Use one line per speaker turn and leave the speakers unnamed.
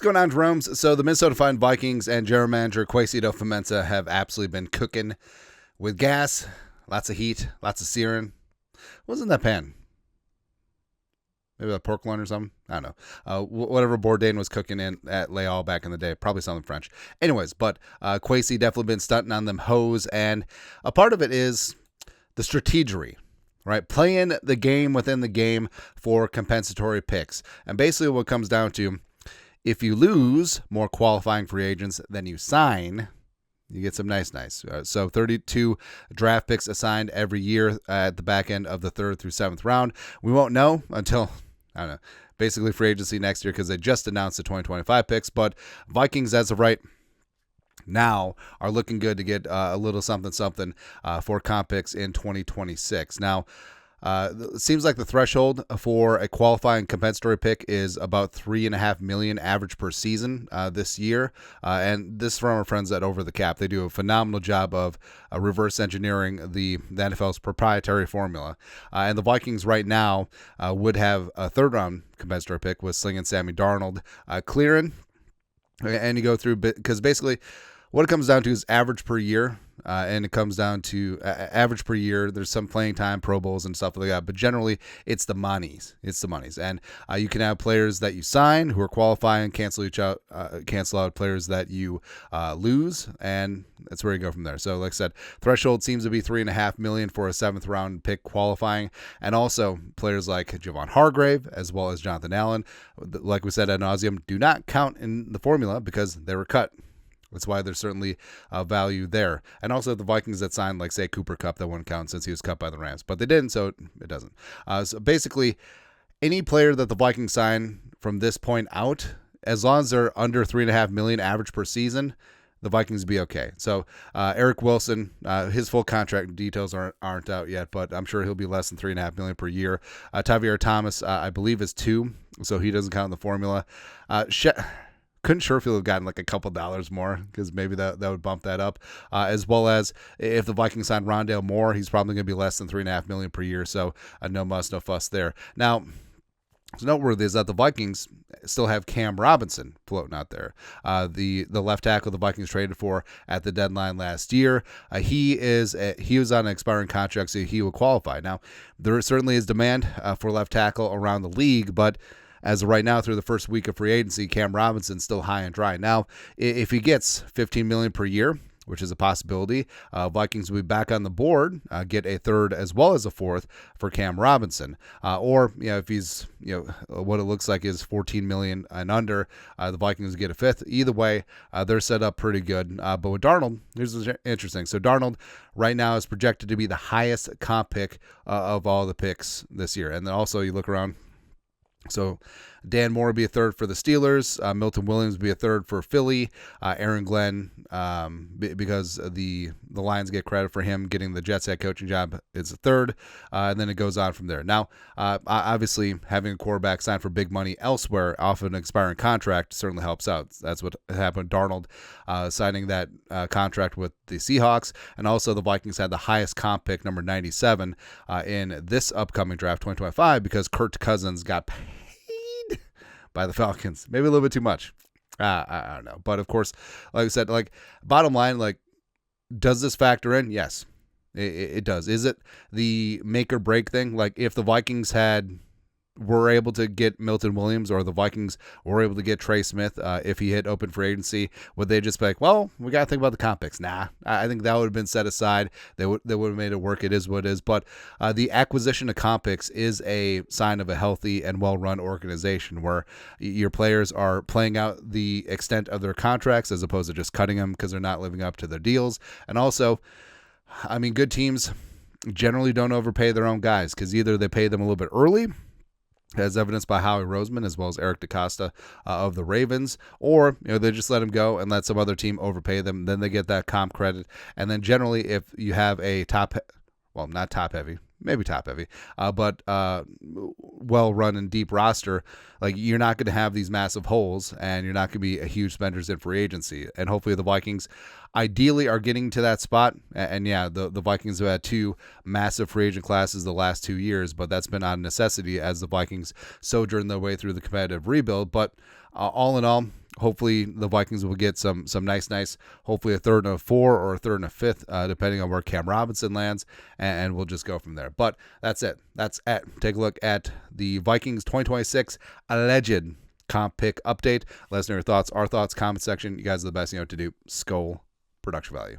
What's going on, Jeromes? So the Minnesota Vikings and general manager Kwesi adofo-mensah have absolutely been cooking with gas, lots of heat, lots of searing. What was in that pan? Maybe a pork loin or something? I don't know. Whatever Bourdain was cooking in at Leal back in the day. Probably something French. Anyways, but Kwesi definitely been stunting on them hoes, and a part of it is the strategery. Right, playing the game within the game for compensatory picks. And basically what it comes down to, if you lose more qualifying free agents than you sign, you get some nice. So 32 draft picks assigned every year at the back end of the 3rd through 7th round. We won't know until, I don't know, basically free agency next year because they just announced the 2025 picks. But Vikings, as of right now, are looking good to get a little something for comp picks in 2026. Now, it seems like the threshold for a qualifying compensatory pick is about $3.5 million average per season this year. And this from our friends at Over the Cap. They do a phenomenal job of reverse engineering the NFL's proprietary formula. And the Vikings right now would have a 3rd round compensatory pick with slinging Sammy Darnold clearing. And you go through, because basically what it comes down to is average per year. And it comes down to average per year. There's some playing time, Pro Bowls, and stuff like that. But generally, it's the monies. And you can have players that you sign who are qualifying, cancel out players that you lose, and that's where you go from there. So, like I said, threshold seems to be $3.5 million for a 7th round pick qualifying, and also players like Javon Hargrave as well as Jonathan Allen, like we said ad nauseum, do not count in the formula because they were cut. That's why there's certainly value there. And also the Vikings that signed, like, say, Cooper Kupp, that wouldn't count since he was cut by the Rams. But they didn't, so it doesn't. So basically, any player that the Vikings sign from this point out, as long as they're under $3.5 million average per season, the Vikings be okay. So Eric Wilson, his full contract details aren't out yet, but I'm sure he'll be less than $3.5 million per year. Tavierre Thomas, I believe, is 2, so he doesn't count in the formula. Couldn't sure if he'll have gotten like a couple dollars more because maybe that would bump that up. As well as if the Vikings sign Rondale Moore, he's probably going to be less than $3.5 million per year. So no muss, no fuss there. Now, what's noteworthy is that the Vikings still have Cam Robinson floating out there. The left tackle the Vikings traded for at the deadline last year. He was on an expiring contract, so he will qualify. Now, there certainly is demand for left tackle around the league, but as of right now, through the first week of free agency, Cam Robinson's still high and dry. Now, if he gets $15 million per year, which is a possibility, Vikings will be back on the board, get a 3rd as well as a 4th for Cam Robinson. Or, if he's, what it looks like is $14 million and under, the Vikings get a 5th. Either way, they're set up pretty good. But with Darnold, here's what's interesting. So Darnold right now is projected to be the highest comp pick of all the picks this year. And then also you look around. So Dan Moore would be a 3rd for the Steelers. Milton Williams would be a 3rd for Philly. Aaron Glenn, because the Lions get credit for him getting the Jets head coaching job, is a 3rd. And then it goes on from there. Now, obviously, having a quarterback signed for big money elsewhere off an expiring contract certainly helps out. That's what happened with Darnold signing that contract with the Seahawks. And also the Vikings had the highest comp pick, number 97, in this upcoming draft, 2025, because Kirk Cousins got paid by the Falcons. Maybe a little bit too much. I don't know. But of course, like I said, like, bottom line, like, does this factor in? Yes, it does. Is it the make or break thing? Like, if the Vikings were able to get Milton Williams, or the Vikings were able to get Trey Smith, if he hit open free agency, would they just be like, well, we got to think about the comp picks? Nah, I think that would have been set aside. They would have made it work. It is what it is. But the acquisition of comp picks is a sign of a healthy and well-run organization where your players are playing out the extent of their contracts as opposed to just cutting them because they're not living up to their deals. And also, I mean, good teams generally don't overpay their own guys because either they pay them a little bit early, as evidenced by Howie Roseman as well as Eric DeCosta of the Ravens, or they just let him go and let some other team overpay them. Then they get that comp credit. And then generally, if you have a not top heavy, maybe top heavy, but well-run and deep roster, like, you're not going to have these massive holes, and you're not going to be a huge spenders in free agency. And hopefully the Vikings ideally are getting to that spot. And yeah, the Vikings have had 2 massive free agent classes the last 2 years, but that's been on necessity as the Vikings sojourn their way through the competitive rebuild. But all in all, Hopefully the Vikings will get some nice, hopefully a third and a 4 or a third and a 5th, depending on where Cam Robinson lands, and we'll just go from there. But that's it. Take a look at the Vikings 2026 alleged comp pick update. Let us know your thoughts, our thoughts, comment section. You guys are the best. You know what to do. Skol production value.